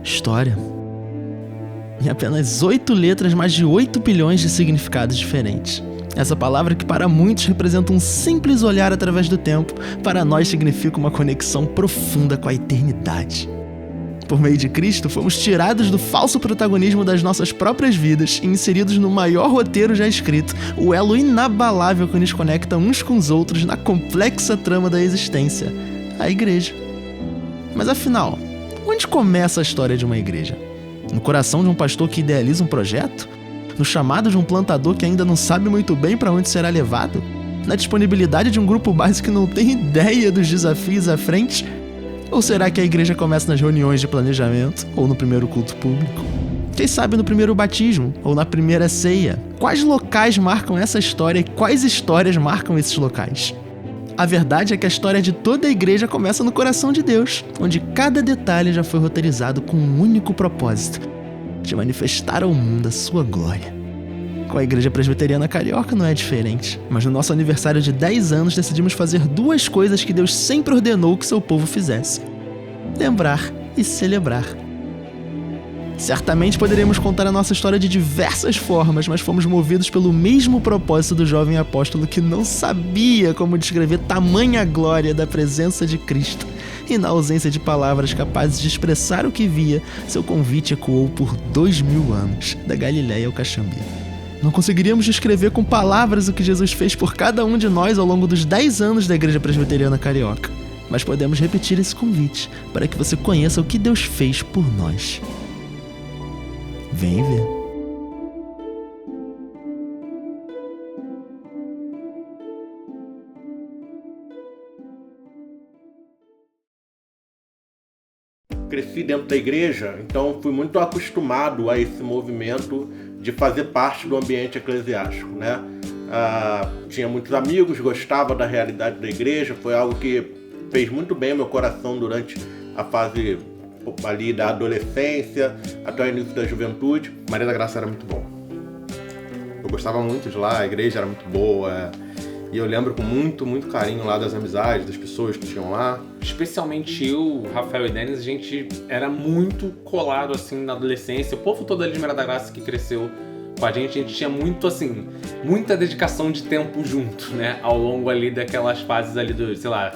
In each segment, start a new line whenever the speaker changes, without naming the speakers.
História. Em apenas 8 letras, mais de 8 bilhões de significados diferentes. Essa palavra que para muitos representa um simples olhar através do tempo, para nós significa uma conexão profunda com a eternidade. Por meio de Cristo, fomos tirados do falso protagonismo das nossas próprias vidas e inseridos no maior roteiro já escrito, o elo inabalável que nos conecta uns com os outros na complexa trama da existência, a igreja. Mas afinal, onde começa a história de uma igreja? No coração de um pastor que idealiza um projeto? No chamado de um plantador que ainda não sabe muito bem para onde será levado? Na disponibilidade de um grupo base que não tem ideia dos desafios à frente? Ou será que a igreja começa nas reuniões de planejamento? Ou no primeiro culto público? Quem sabe no primeiro batismo? Ou na primeira ceia? Quais locais marcam essa história e quais histórias marcam esses locais? A verdade é que a história de toda a igreja começa no coração de Deus, onde cada detalhe já foi roteirizado com um único propósito: de manifestar ao mundo a sua glória. Com a Igreja Presbiteriana Carioca não é diferente, mas no nosso aniversário de 10 anos decidimos fazer 2 coisas que Deus sempre ordenou que seu povo fizesse: lembrar e celebrar. Certamente poderíamos contar a nossa história de diversas formas, mas fomos movidos pelo mesmo propósito do jovem apóstolo que não sabia como descrever tamanha glória da presença de Cristo. E na ausência de palavras capazes de expressar o que via, seu convite ecoou por 2000 anos, da Galiléia ao Caxambi. Não conseguiríamos descrever com palavras o que Jesus fez por cada um de nós ao longo dos 10 anos da Igreja Presbiteriana Carioca, mas podemos repetir esse convite para que você conheça o que Deus fez por nós. Vem ver.
Cresci dentro da igreja, então fui muito acostumado a esse movimento de fazer parte do ambiente eclesiástico, né? Tinha muitos amigos, gostava da realidade da igreja, foi algo que fez muito bem ao meu coração durante a fase ali da adolescência até o início da juventude.
Maria da Graça era muito bom. Eu gostava muito de lá, a igreja era muito boa. E eu lembro com muito, muito carinho lá das amizades, das pessoas que tinham lá.
Especialmente eu, Rafael e Denis, a gente era muito colado assim na adolescência. O povo todo ali de Maria da Graça que cresceu com a gente tinha muito assim, muita dedicação de tempo junto, né? Ao longo ali daquelas fases ali do, sei lá,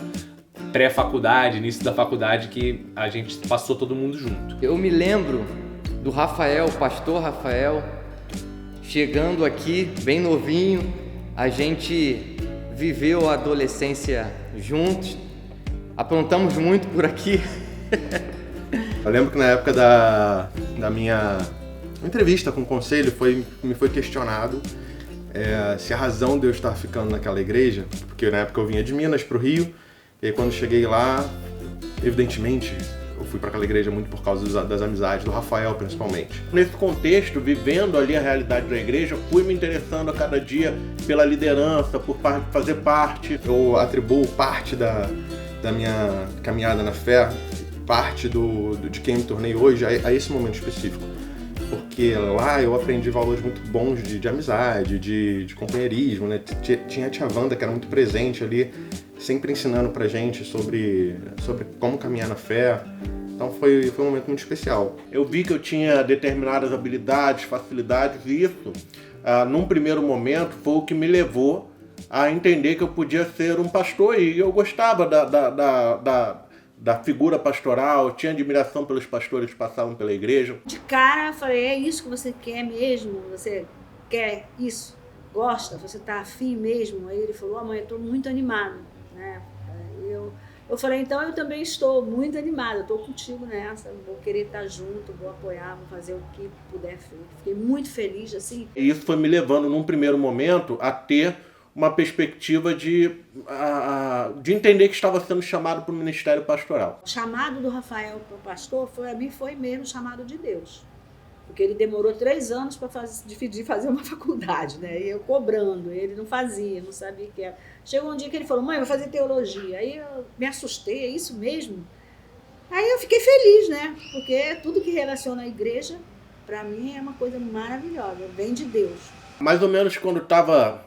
pré-faculdade, início da faculdade, que a gente passou todo mundo junto.
Eu me lembro do Rafael, pastor Rafael, chegando aqui bem novinho. A gente viveu a adolescência juntos, aprontamos muito por aqui.
Eu lembro que na época da minha entrevista com o conselho me foi questionado se a razão de eu estar ficando naquela igreja, porque na época eu vinha de Minas para o Rio, e aí quando cheguei lá, evidentemente, eu fui para aquela igreja muito por causa das amizades, do Rafael principalmente.
Nesse contexto, vivendo ali a realidade da igreja, fui me interessando a cada dia pela liderança, por fazer parte.
Eu atribuo parte da minha caminhada na fé, parte de quem me tornei hoje, a esse momento específico. Porque lá eu aprendi valores muito bons de amizade, de companheirismo, né? Tinha a tia Wanda, que era muito presente ali, sempre ensinando pra gente sobre como caminhar na fé. Então foi um momento muito especial.
Eu vi que eu tinha determinadas habilidades, facilidades, e isso, num primeiro momento, foi o que me levou a entender que eu podia ser um pastor, e eu gostava da figura pastoral, tinha admiração pelos pastores que passavam pela igreja.
De cara, eu falei, é isso que você quer mesmo? Você quer isso? Gosta? Você tá afim mesmo? Aí ele falou, mãe, eu tô muito animado, né? Eu falei, então eu também estou muito animada, eu estou contigo nessa, vou querer estar junto, vou apoiar, vou fazer o que puder. Fiquei muito feliz, assim.
E isso foi me levando, num primeiro momento, a ter uma perspectiva de entender que estava sendo chamado para o ministério pastoral.
O chamado do Rafael para o pastor, a mim foi mesmo chamado de Deus. Porque ele demorou 3 anos para fazer uma faculdade, né? E eu cobrando, ele não fazia, não sabia o que era. Chegou um dia que ele falou, mãe, eu vou fazer teologia. Aí eu me assustei, é isso mesmo? Aí eu fiquei feliz, né? Porque tudo que relaciona a igreja, para mim, é uma coisa maravilhosa, vem de Deus.
Mais ou menos quando estava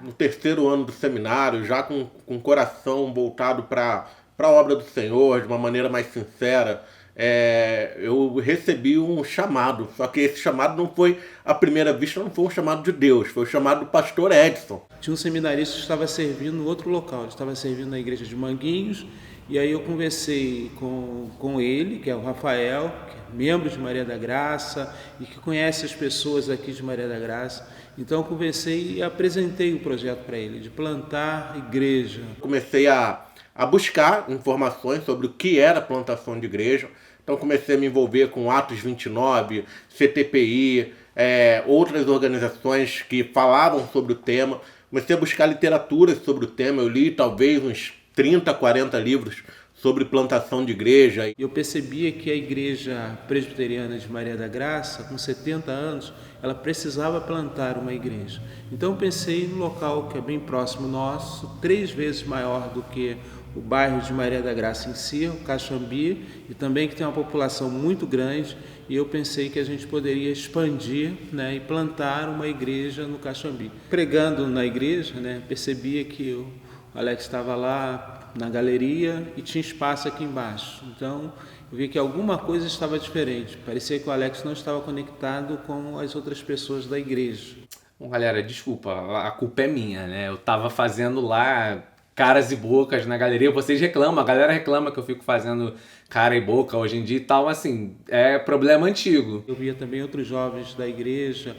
no 3º ano do seminário, já com o coração voltado para a obra do Senhor, de uma maneira mais sincera, eu recebi um chamado. Só que esse chamado não foi, à primeira vista, não foi um chamado de Deus, foi o chamado do pastor Edson.
Tinha um seminarista que estava servindo no outro local, ele estava servindo na igreja de Manguinhos, e aí eu conversei com ele, que é o Rafael, que é membro de Maria da Graça e que conhece as pessoas aqui de Maria da Graça. Então eu conversei e apresentei o projeto para ele, de plantar igreja.
Comecei a buscar informações sobre o que era plantação de igreja. Então comecei a me envolver com Atos 29, CTPI, outras organizações que falavam sobre o tema. Comecei a buscar literatura sobre o tema. Eu li talvez uns 30, 40 livros sobre plantação de igreja.
Eu percebia que a igreja presbiteriana de Maria da Graça, com 70 anos, ela precisava plantar uma igreja. Então eu pensei no local que é bem próximo nosso, 3 vezes maior do que o bairro de Maria da Graça em si, o Caxambi, e também que tem uma população muito grande, e eu pensei que a gente poderia expandir, né, e plantar uma igreja no Caxambi. Pregando na igreja, né, percebia que o Alex estava lá na galeria e tinha espaço aqui embaixo. Então eu vi que alguma coisa estava diferente. Parecia que o Alex não estava conectado com as outras pessoas da igreja.
Bom, galera, desculpa, a culpa é minha, né? Eu tava fazendo lá caras e bocas na galeria, vocês reclamam, a galera reclama que eu fico fazendo cara e boca hoje em dia e tal, assim, é problema antigo.
Eu via também outros jovens da igreja,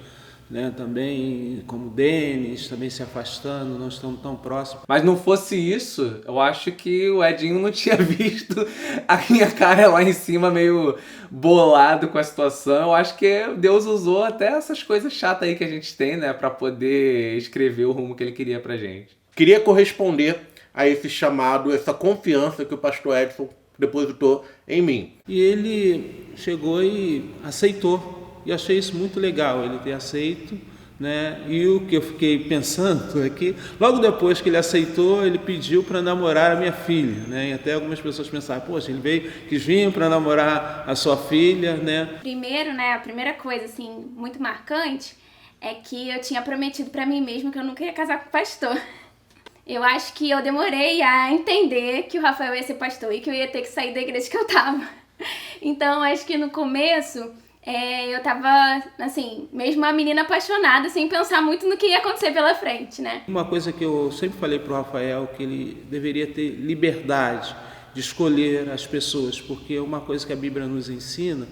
né, também como Denis, também se afastando, não estão tão próximos.
Mas não fosse isso, eu acho que o Edinho não tinha visto a minha cara lá em cima meio bolado com a situação. Eu acho que Deus usou até essas coisas chatas aí que a gente tem, né, pra poder escrever o rumo que ele queria pra gente.
Queria corresponder a esse chamado, essa confiança que o pastor Edson depositou em mim.
E ele chegou e aceitou. E achei isso muito legal, ele ter aceito, né? E o que eu fiquei pensando é que, logo depois que ele aceitou, ele pediu para namorar a minha filha, né? E até algumas pessoas pensaram, poxa, ele quis vir para namorar a sua filha, né?
Primeiro, né, a primeira coisa, assim, muito marcante, é que eu tinha prometido para mim mesma que eu nunca ia casar com o pastor. Eu acho que eu demorei a entender que o Rafael ia ser pastor e que eu ia ter que sair da igreja que eu tava. Então, acho que no começo... eu tava, assim, mesmo uma menina apaixonada, sem pensar muito no que ia acontecer pela frente, né?
Uma coisa que eu sempre falei pro Rafael, que ele deveria ter liberdade de escolher as pessoas, porque uma coisa que a Bíblia nos ensina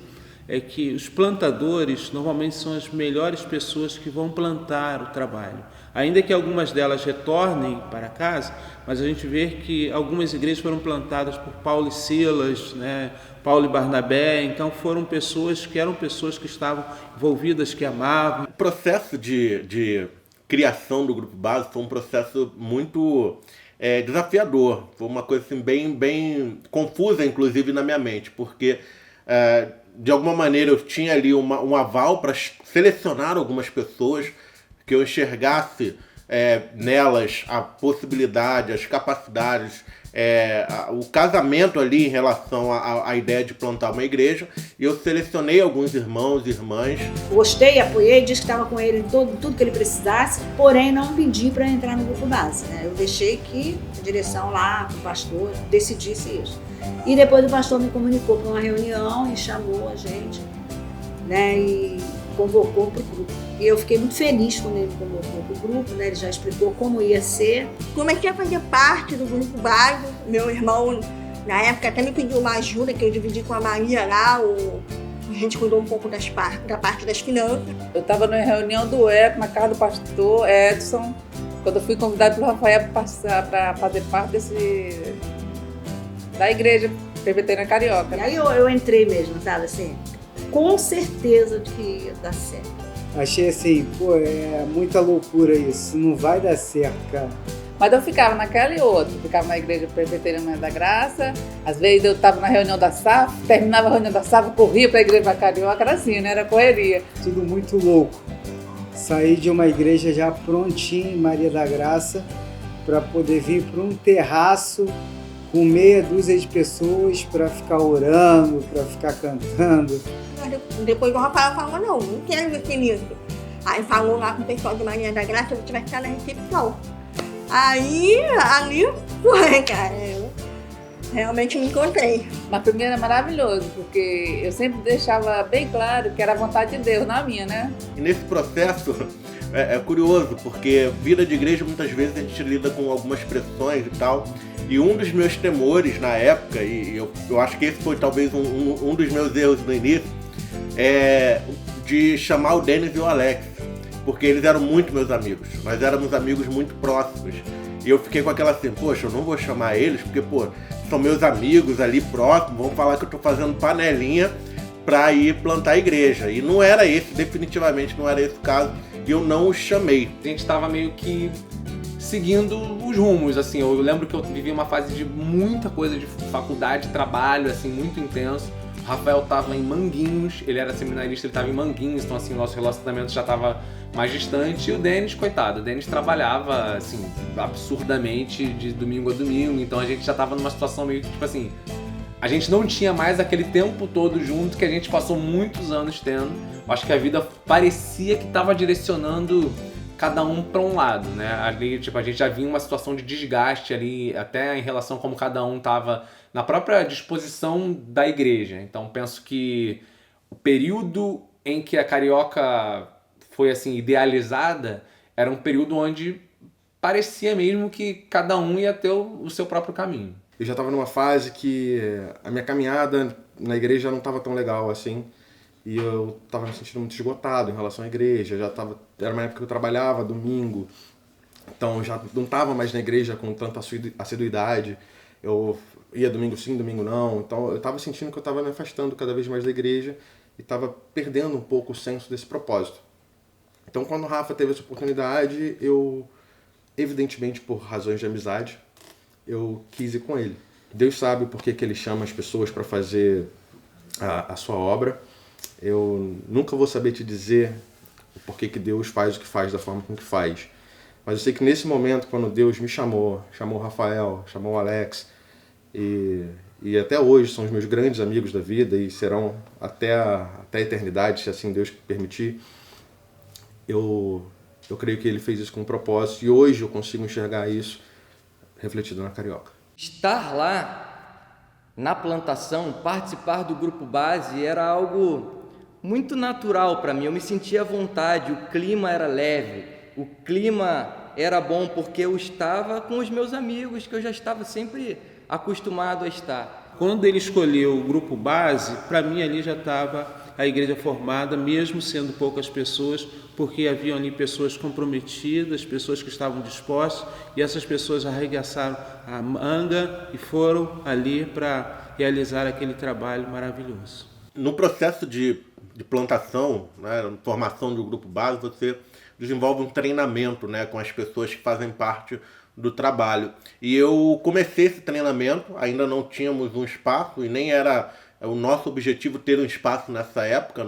é que os plantadores normalmente são as melhores pessoas que vão plantar o trabalho. Ainda que algumas delas retornem para casa, mas a gente vê que algumas igrejas foram plantadas por Paulo e Silas, né? Paulo e Barnabé, então foram pessoas que estavam envolvidas, que amavam.
O processo de criação do Grupo Base foi um processo muito desafiador, foi uma coisa assim, bem confusa, inclusive, na minha mente, porque de alguma maneira eu tinha ali um aval para selecionar algumas pessoas que eu enxergasse nelas a possibilidade, as capacidades, o casamento ali em relação à ideia de plantar uma igreja, e eu selecionei alguns irmãos e irmãs.
Gostei, apoiei, disse que estava com ele em tudo que ele precisasse, porém não pedi para entrar no Grupo Base, né? Eu deixei que a direção lá, o pastor, decidisse isso. E depois o pastor me comunicou para uma reunião e chamou a gente, né? E convocou para o grupo. E eu fiquei muito feliz quando ele convocou para o grupo, né? Ele já explicou como ia ser.
Comecei a fazer parte do Grupo Base. Meu irmão, na época, até me pediu uma ajuda que eu dividi com a Maria lá. A gente cuidou um pouco da parte das finanças.
Eu estava na reunião do ECO, na casa do pastor Edson, quando eu fui convidada pelo Rafael para fazer parte da igreja presbiteriana carioca.
E aí eu entrei mesmo, sabe, assim, com certeza de que ia dar certo.
Achei assim, pô, é muita loucura isso, não vai dar certo, cara.
Mas eu ficava naquela e outra, ficava na igreja presbiteriana da Graça, às vezes eu estava na reunião da SAF, terminava a reunião da SAF, corria para a igreja Carioca, era assim, né? Era correria.
Tudo muito louco. Saí de uma igreja já prontinha em Maria da Graça para poder vir para um terraço com meia dúzia de pessoas para ficar orando, para ficar cantando.
Depois o Rafael falou, não quero ver nisso. Aí falou lá com o pessoal de Maria da Graça, a gente vai ficar na recepção. Aí, ali foi, cara, eu realmente me encontrei.
Mas pra mim era maravilhoso, porque eu sempre deixava bem claro que era a vontade de Deus, não a minha, né?
E nesse processo é curioso, porque vida de igreja muitas vezes a gente lida com algumas pressões e tal. E um dos meus temores na época, e eu acho que esse foi talvez um dos meus erros no início, é de chamar o Denis e o Alex. Porque eles eram muito meus amigos, nós éramos amigos muito próximos. E eu fiquei com aquela assim, poxa, eu não vou chamar eles, porque, pô, são meus amigos ali próximos, vão falar que eu tô fazendo panelinha pra ir plantar a igreja. E não era esse, definitivamente não era esse o caso, e eu não os chamei.
A gente tava meio que seguindo os rumos, assim, eu lembro que eu vivi uma fase de muita coisa de faculdade, trabalho, assim, muito intenso. O Rafael tava em Manguinhos, ele era seminarista, ele tava em Manguinhos, então assim, nosso relacionamento já tava mais distante. E o Denis, coitado, o Denis trabalhava, assim, absurdamente de domingo a domingo, então a gente já tava numa situação meio que, tipo assim, a gente não tinha mais aquele tempo todo junto que a gente passou muitos anos tendo. Acho que a vida parecia que tava direcionando cada um para um lado, né? Ali, tipo, a gente já vinha uma situação de desgaste ali, até em relação a como cada um tava na própria disposição da igreja. Então, penso que o período em que a Carioca foi, assim, idealizada era um período onde parecia mesmo que cada um ia ter o seu próprio caminho.
Eu já estava numa fase que a minha caminhada na igreja não estava tão legal assim. E eu estava me sentindo muito esgotado em relação à igreja. Era uma época que eu trabalhava domingo, então já não estava mais na igreja com tanta assiduidade. Eu ia domingo sim, domingo não. Então eu estava sentindo que eu estava me afastando cada vez mais da igreja e estava perdendo um pouco o senso desse propósito. Então quando o Rafa teve essa oportunidade, eu, evidentemente por razões de amizade, eu quis ir com ele. Deus sabe por que ele chama as pessoas para fazer a sua obra. Eu nunca vou saber te dizer o porquê que Deus faz o que faz da forma com que faz. Mas eu sei que nesse momento, quando Deus me chamou o Rafael, chamou o Alex, e até hoje são os meus grandes amigos da vida e serão até a eternidade, se assim Deus permitir, eu creio que ele fez isso com um propósito e hoje eu consigo enxergar isso refletido na Carioca.
Estar lá na plantação, participar do grupo base era algo muito natural para mim. Eu me sentia à vontade, o clima era leve, o clima era bom porque eu estava com os meus amigos que eu já estava sempre acostumado a estar.
Quando ele escolheu o grupo base, para mim ali já estava a igreja formada, mesmo sendo poucas pessoas, porque haviam ali pessoas comprometidas, pessoas que estavam dispostas, e essas pessoas arregaçaram a manga e foram ali para realizar aquele trabalho maravilhoso.
No processo de plantação, né, formação de um grupo base, você desenvolve um treinamento, né, com as pessoas que fazem parte do trabalho. E eu comecei esse treinamento, ainda não tínhamos um espaço e nem era o nosso objetivo ter um espaço nessa época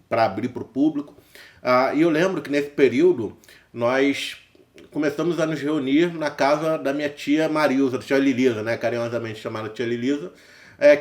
para abrir para o público. E eu lembro que nesse período nós começamos a nos reunir na casa da minha tia Marilza, tia Lilisa, né, carinhosamente chamada tia Lilisa,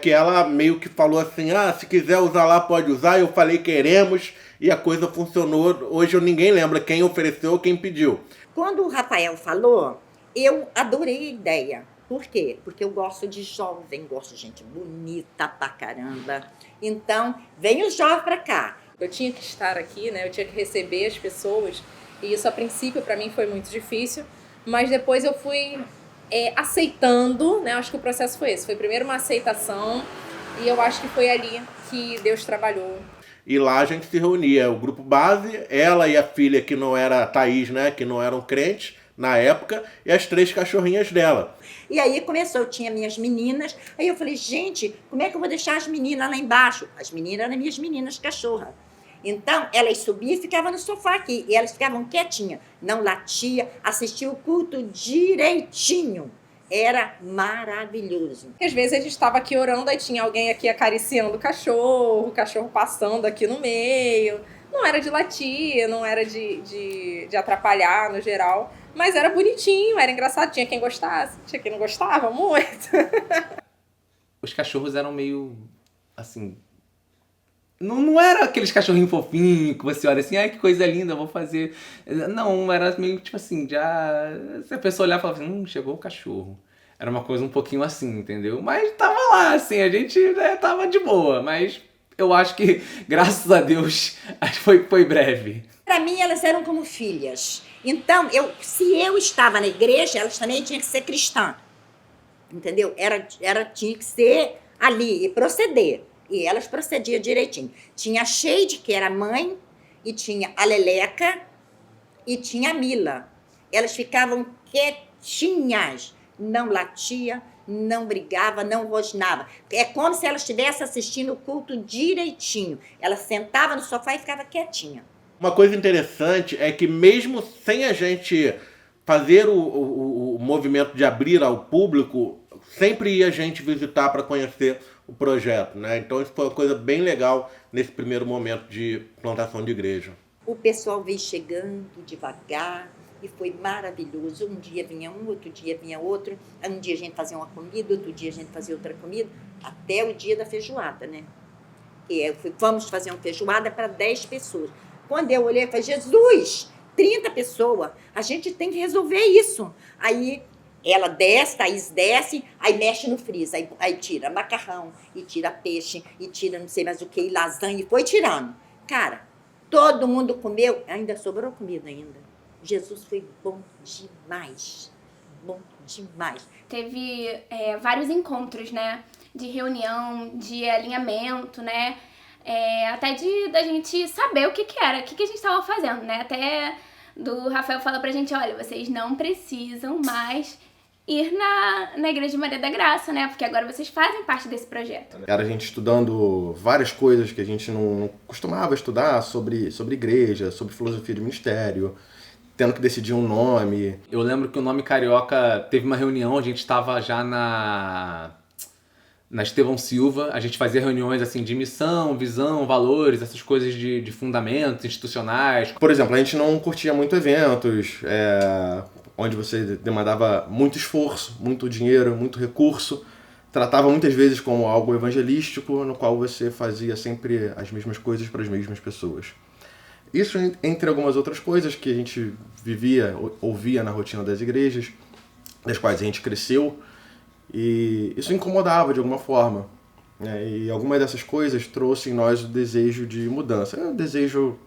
que ela meio que falou assim, se quiser usar lá pode usar. Eu falei queremos e a coisa funcionou. Hoje ninguém lembra quem ofereceu ou quem pediu.
Quando o Rafael falou, eu adorei a ideia. Por quê? Porque eu gosto de jovem, gosto de gente bonita pra caramba. Então, vem o jovem pra cá.
Eu tinha que estar aqui, né? Eu tinha que receber as pessoas. E isso, a princípio, para mim foi muito difícil. Mas depois eu fui aceitando, né? Acho que o processo foi esse. Foi primeiro uma aceitação. E eu acho que foi ali que Deus trabalhou.
E lá a gente se reunia, o grupo base, ela e a filha que não era a Thaís, né? Que não eram crentes na época, e as 3 cachorrinhas dela.
E aí começou, eu tinha minhas meninas, aí eu falei, gente, como é que eu vou deixar as meninas lá embaixo? As meninas eram minhas meninas cachorra. Então, elas subiam e ficavam no sofá aqui. E elas ficavam quietinhas. Não latia, assistiam o culto direitinho. Era maravilhoso.
Às vezes a gente estava aqui orando, aí tinha alguém aqui acariciando o cachorro passando aqui no meio. Não era de latir, não era de atrapalhar no geral, mas era bonitinho, era engraçado. Tinha quem gostasse, tinha quem não gostava muito.
Os cachorros eram meio, assim... Não era aqueles cachorrinhos fofinhos que você olha assim, ai, que coisa linda, vou fazer. Não, era meio tipo assim, já... Se a pessoa olhar e falar assim, chegou o cachorro. Era uma coisa um pouquinho assim, entendeu? Mas tava lá, assim, a gente tava de boa. Mas eu acho que, graças a Deus, foi breve.
Para mim, elas eram como filhas. Então, se eu estava na igreja, elas também tinham que ser cristãs. Entendeu? Tinha que ser ali e proceder. E elas procediam direitinho. Tinha a Sheide, que era mãe, e tinha a Leleca, e tinha a Mila. Elas ficavam quietinhas. Não latia, não brigava, não rosnava. É como se elas estivessem assistindo o culto direitinho. Ela sentava no sofá e ficava quietinha.
Uma coisa interessante é que mesmo sem a gente fazer o movimento de abrir ao público, sempre ia gente visitar para conhecer o projeto, né? Então isso foi uma coisa bem legal nesse primeiro momento de plantação de igreja.
O pessoal veio chegando devagar e foi maravilhoso. Um dia vinha um, outro dia vinha outro. Um dia a gente fazia uma comida, outro dia a gente fazia outra comida, até o dia da feijoada, né? Vamos fazer uma feijoada para 10 pessoas. Quando eu olhei, eu falei, Jesus, 30 pessoas, a gente tem que resolver isso. Aí ela desce, Thaís desce, aí mexe no freezer, aí tira macarrão, e tira peixe, e tira não sei mais o que, e lasanha, e foi tirando. Cara, todo mundo comeu, ainda sobrou comida ainda. Jesus foi bom demais, bom demais.
Teve vários encontros, né, de reunião, de alinhamento, né, até da gente saber o que era, o que a gente estava fazendo, né, até do Rafael fala pra gente, olha, vocês não precisam mais ir na Igreja de Maria da Graça, né? Porque agora vocês fazem parte desse projeto.
Era a gente estudando várias coisas que a gente não costumava estudar sobre igreja, sobre filosofia de ministério, tendo que decidir um nome.
Eu lembro que o nome Carioca teve uma reunião, a gente estava já na Estevão Silva, a gente fazia reuniões assim de missão, visão, valores, essas coisas de fundamentos institucionais.
Por exemplo, a gente não curtia muito eventos, onde você demandava muito esforço, muito dinheiro, muito recurso. Tratava muitas vezes como algo evangelístico, no qual você fazia sempre as mesmas coisas para as mesmas pessoas. Isso entre algumas outras coisas que a gente vivia, ouvia na rotina das igrejas, das quais a gente cresceu, e isso incomodava de alguma forma. E algumas dessas coisas trouxe em nós o desejo de mudança, um desejo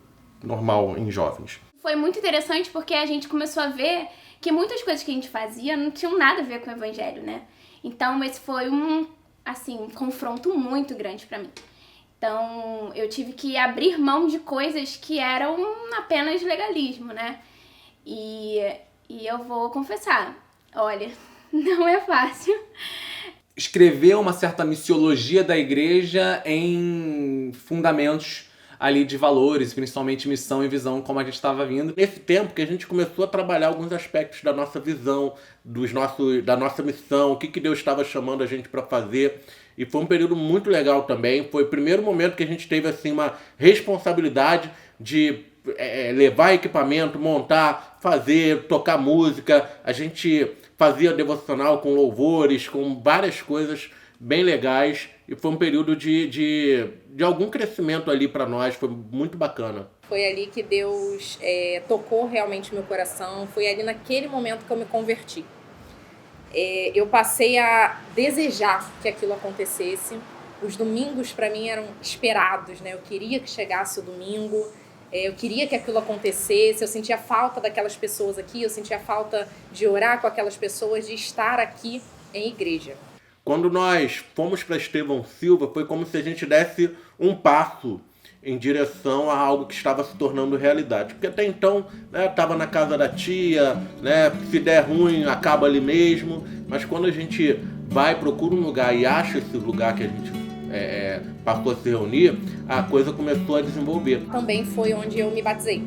normal em jovens.
Foi muito interessante porque a gente começou a ver que muitas coisas que a gente fazia não tinham nada a ver com o evangelho, né? Então esse foi um confronto muito grande pra mim. Então eu tive que abrir mão de coisas que eram apenas legalismo, né? E eu vou confessar, olha, não é fácil.
Escrever uma certa missiologia da igreja em fundamentos ali de valores, principalmente missão e visão, como a gente estava vindo.
Nesse tempo que a gente começou a trabalhar alguns aspectos da nossa visão, da nossa missão, o que Deus estava chamando a gente para fazer. E foi um período muito legal também. Foi o primeiro momento que a gente teve assim, uma responsabilidade de levar equipamento, montar, fazer, tocar música. A gente fazia devocional com louvores, com várias coisas bem legais. E foi um período de algum crescimento ali para nós, foi muito bacana.
Foi ali que Deus tocou realmente o meu coração, foi ali naquele momento que eu me converti. Eu passei a desejar que aquilo acontecesse. Os domingos para mim eram esperados, né? Eu queria que chegasse o domingo, eu queria que aquilo acontecesse, eu sentia falta daquelas pessoas aqui, eu sentia falta de orar com aquelas pessoas, de estar aqui em igreja.
Quando nós fomos para Estevão Silva, foi como se a gente desse um passo em direção a algo que estava se tornando realidade. Porque até então, né, estava na casa da tia, né, se der ruim, acaba ali mesmo. Mas quando a gente vai, procura um lugar e acha esse lugar que a gente passou a se reunir, a coisa começou a desenvolver.
Também foi onde eu me batizei.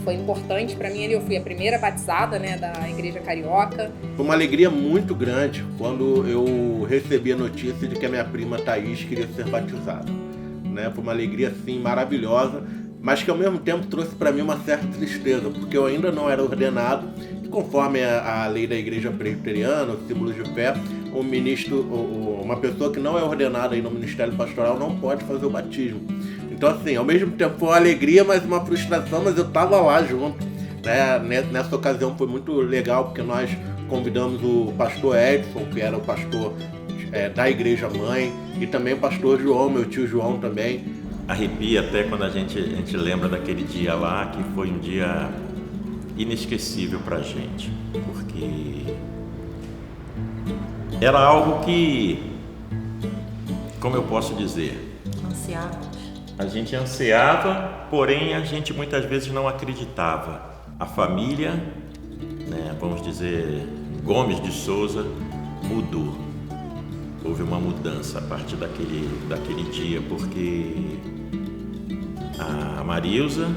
Foi importante para mim, eu fui a primeira batizada, né, da Igreja Carioca.
Foi uma alegria muito grande quando eu recebi a notícia de que a minha prima Thaís queria ser batizada. Foi uma alegria assim maravilhosa, mas que ao mesmo tempo trouxe para mim uma certa tristeza, porque eu ainda não era ordenado, e conforme a lei da Igreja Presbiteriana, os símbolos de fé, um ministro, uma pessoa que não é ordenada aí no Ministério Pastoral não pode fazer o batismo. Então, assim, ao mesmo tempo foi uma alegria, mas uma frustração, mas eu estava lá junto. Nessa ocasião foi muito legal, porque nós convidamos o pastor Edson, que era o pastor da Igreja Mãe, e também o pastor João, meu tio João também.
Arrepia até quando a gente lembra daquele dia lá, que foi um dia inesquecível pra gente, porque era algo que, como eu posso dizer, a gente ansiava, porém a gente muitas vezes não acreditava. A família, vamos dizer, Gomes de Souza, mudou. Houve uma mudança a partir daquele dia, porque a Marilza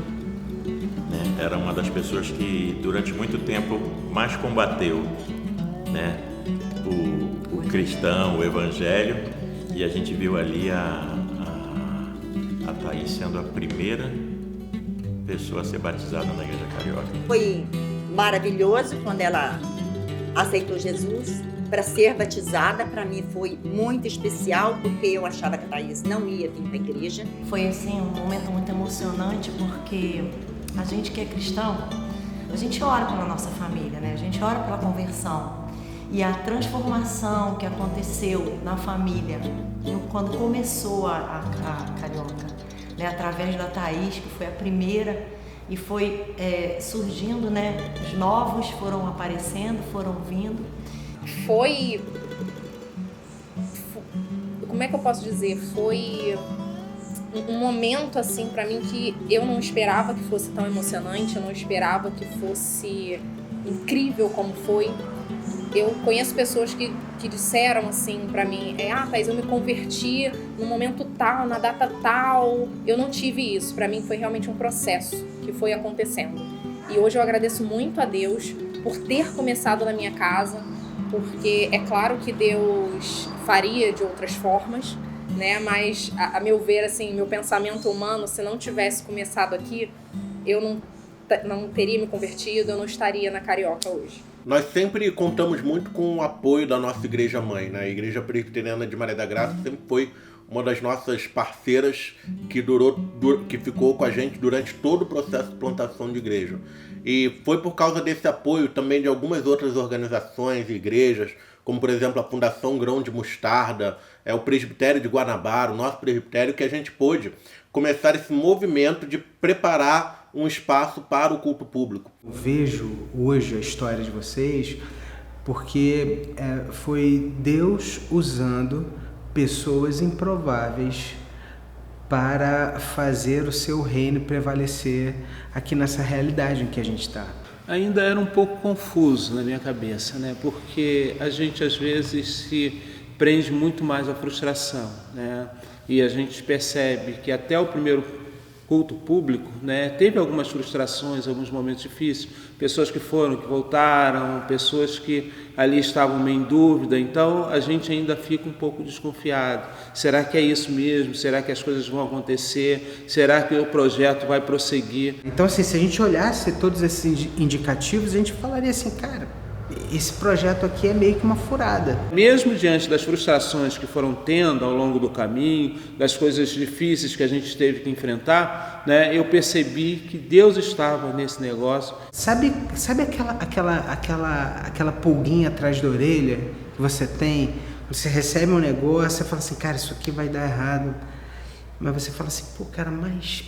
era uma das pessoas que durante muito tempo mais combateu o cristão, o evangelho, e a gente viu ali a Thaís sendo a primeira pessoa a ser batizada na Igreja Carioca.
Foi maravilhoso quando ela aceitou Jesus para ser batizada. Para mim foi muito especial, porque eu achava que a Thaís não ia vir para a igreja.
Foi assim um momento muito emocionante, porque a gente que é cristão, a gente ora pela nossa família, a gente ora pela conversão. E a transformação que aconteceu na família, quando começou a Carioca, através da Thaís, que foi a primeira, e foi surgindo, os novos foram aparecendo, foram vindo.
Foi, como é que eu posso dizer, foi um momento assim para mim que eu não esperava que fosse tão emocionante, eu não esperava que fosse incrível como foi. Eu conheço pessoas que disseram assim pra mim, Thaís, eu me converti no momento tal, na data tal. Eu não tive isso. Pra mim foi realmente um processo que foi acontecendo. E hoje eu agradeço muito a Deus por ter começado na minha casa, porque é claro que Deus faria de outras formas, mas a meu ver, assim, meu pensamento humano, se não tivesse começado aqui, eu não teria me convertido, eu não estaria na Carioca hoje.
Nós sempre contamos muito com o apoio da nossa Igreja Mãe, A Igreja Presbiteriana de Maria da Graça sempre foi uma das nossas parceiras que ficou com a gente durante todo o processo de plantação de igreja. E foi por causa desse apoio também de algumas outras organizações e igrejas, como por exemplo a Fundação Grão de Mostarda, o Presbitério de Guanabara, o nosso presbitério, que a gente pôde começar esse movimento de preparar um espaço para o culto público.
Eu vejo hoje a história de vocês porque foi Deus usando pessoas improváveis para fazer o seu reino prevalecer aqui nessa realidade em que a gente está.
Ainda era um pouco confuso na minha cabeça, porque a gente às vezes se prende muito mais à frustração, e a gente percebe que até o primeiro culto público, teve algumas frustrações, alguns momentos difíceis, pessoas que foram, que voltaram, pessoas que ali estavam meio em dúvida, então a gente ainda fica um pouco desconfiado. Será que é isso mesmo? Será que as coisas vão acontecer? Será que o projeto vai prosseguir?
Então, assim, se a gente olhasse todos esses indicativos, a gente falaria assim, cara, esse projeto aqui é meio que uma furada.
Mesmo diante das frustrações que foram tendo ao longo do caminho, das coisas difíceis que a gente teve que enfrentar, eu percebi que Deus estava nesse negócio.
Sabe aquela pulguinha atrás da orelha que você tem? Você recebe um negócio, você fala assim, cara, isso aqui vai dar errado. Mas você fala assim, pô, cara, mas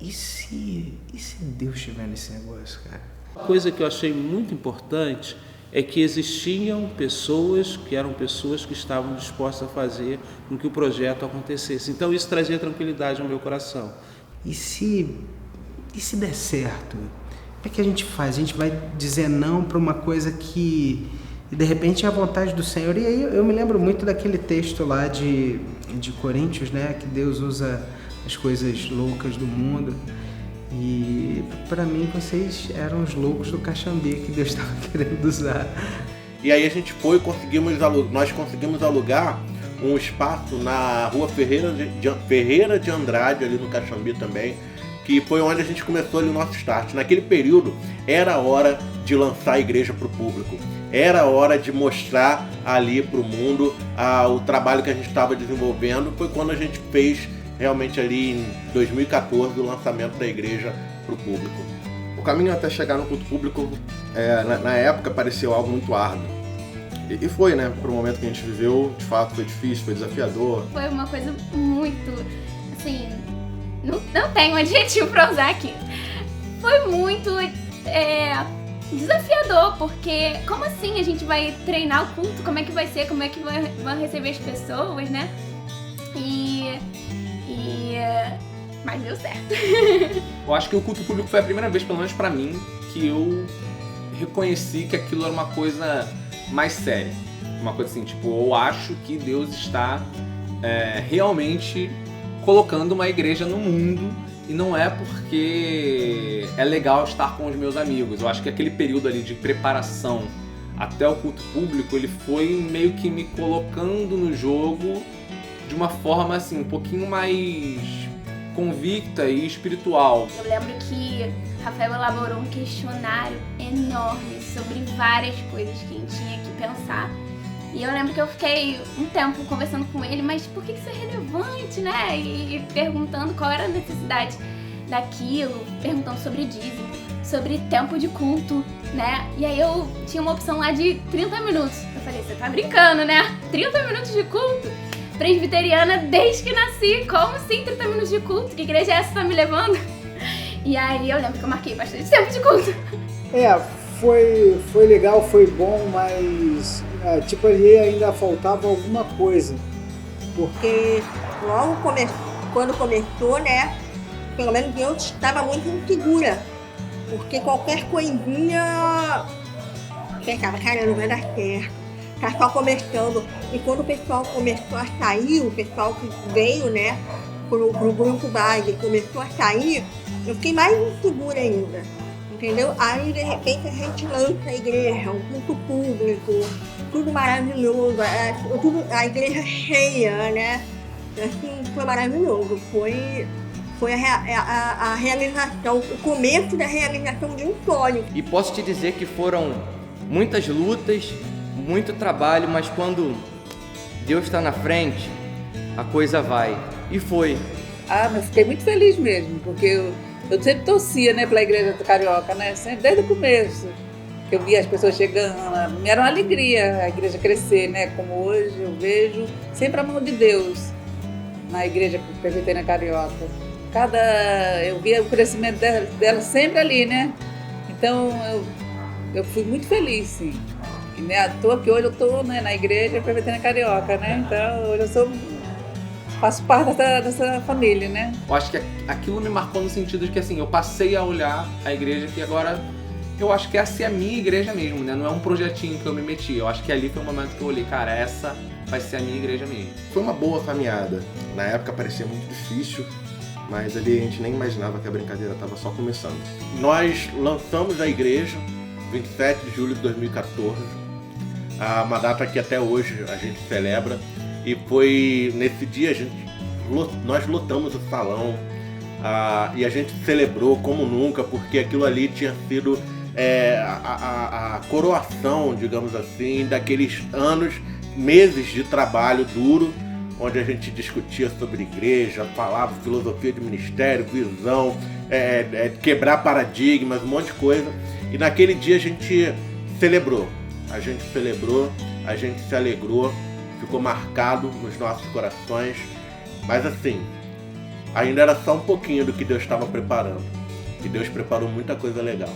e se Deus estiver nesse negócio, cara?
Uma coisa que eu achei muito importante é que existiam pessoas que estavam dispostas a fazer com que o projeto acontecesse. Então isso trazia tranquilidade ao meu coração.
E se der certo, o que é que a gente faz? A gente vai dizer não para uma coisa que de repente é a vontade do Senhor. E aí eu me lembro muito daquele texto lá de
de Coríntios, né? Que Deus usa as coisas loucas do mundo. E para mim vocês eram os loucos do Caxambi que Deus estava querendo usar.
E aí a gente nós conseguimos alugar um espaço na rua Ferreira de Andrade, ali no Caxambi também, que foi onde a gente começou ali o nosso start. Naquele período era hora de lançar a igreja para o público, era hora de mostrar ali para o mundo o trabalho que a gente estava desenvolvendo. Foi quando a gente fez realmente ali em 2014 o lançamento da igreja para o público.
O caminho até chegar no culto público, na época, pareceu algo muito árduo. E foi, né? Para o momento que a gente viveu, de fato foi difícil, foi desafiador.
Foi uma coisa muito, assim, não tenho adjetivo para usar aqui. Foi muito desafiador, porque como assim a gente vai treinar o culto? Como é que vai ser? Como é que vão receber as pessoas, né? Mas deu certo.
Eu acho que o culto público foi a primeira vez, pelo menos pra mim, que eu reconheci que aquilo era uma coisa mais séria. Uma coisa assim, tipo, eu acho que Deus está realmente colocando uma igreja no mundo, e não é porque é legal estar com os meus amigos. Eu acho que aquele período ali de preparação até o culto público, ele foi meio que me colocando no jogo de uma forma assim, um pouquinho mais convicta e espiritual.
Eu lembro que Rafael elaborou um questionário enorme sobre várias coisas que a gente tinha que pensar. E eu lembro que eu fiquei um tempo conversando com ele, mas por que isso é relevante, né? E perguntando qual era a necessidade daquilo, perguntando sobre dízimo, sobre tempo de culto, né? E aí eu tinha uma opção lá de 30 minutos. Eu falei, você tá brincando, né? 30 minutos de culto? Presbiteriana desde que nasci, como assim 30 minutos de culto? Que igreja é essa que tá me levando? E aí eu lembro que eu marquei bastante tempo de culto.
Foi legal, foi bom, mas tipo ali ainda faltava alguma coisa.
Porque logo quando começou, né, pelo menos eu estava muito insegura. Porque qualquer coisinha pensava, cara, não vai dar certo. Tá só começando. E quando o pessoal começou a sair, o pessoal que veio, né, pro grupo base começou a sair, eu fiquei mais insegura ainda, entendeu? Aí, de repente, a gente lança a igreja, um culto público, tudo maravilhoso, a igreja cheia, né? Assim, foi maravilhoso. Foi a realização, o começo da realização de um sonho.
E posso te dizer que foram muitas lutas, muito trabalho, mas quando Deus está na frente, a coisa vai. E foi.
Mas fiquei muito feliz mesmo, porque eu sempre torcia, né, pela igreja do Carioca, né, sempre, desde o começo. Que eu via as pessoas chegando, era uma alegria a igreja crescer, né, como hoje eu vejo sempre a mão de Deus na igreja presbiteriana Carioca. Eu via o crescimento dela sempre ali, né, então eu fui muito feliz, sim. E não é à toa que hoje eu estou, né, na igreja presbiteriana Carioca, né, então hoje eu faço parte dessa família, né.
Eu acho que aquilo me marcou no sentido de que, assim, eu passei a olhar a igreja que agora eu acho que essa é a minha igreja mesmo, né? Não é um projetinho que eu me meti. Eu acho que ali foi o momento que eu olhei, cara, essa vai ser a minha igreja mesmo.
Foi uma boa caminhada. Na época parecia muito difícil, mas ali a gente nem imaginava que a brincadeira estava só começando.
Nós lançamos a igreja 27 de julho de 2014, uma data que até hoje a gente celebra. E foi nesse dia nós lotamos o salão e a gente celebrou como nunca, porque aquilo ali tinha sido a coroação, digamos assim, daqueles meses de trabalho duro, onde a gente discutia sobre igreja, falava filosofia de ministério, visão, quebrar paradigmas, um monte de coisa. E naquele dia a gente celebrou, a gente se alegrou, ficou marcado nos nossos corações, mas assim, ainda era só um pouquinho do que Deus estava preparando. E Deus preparou muita coisa legal.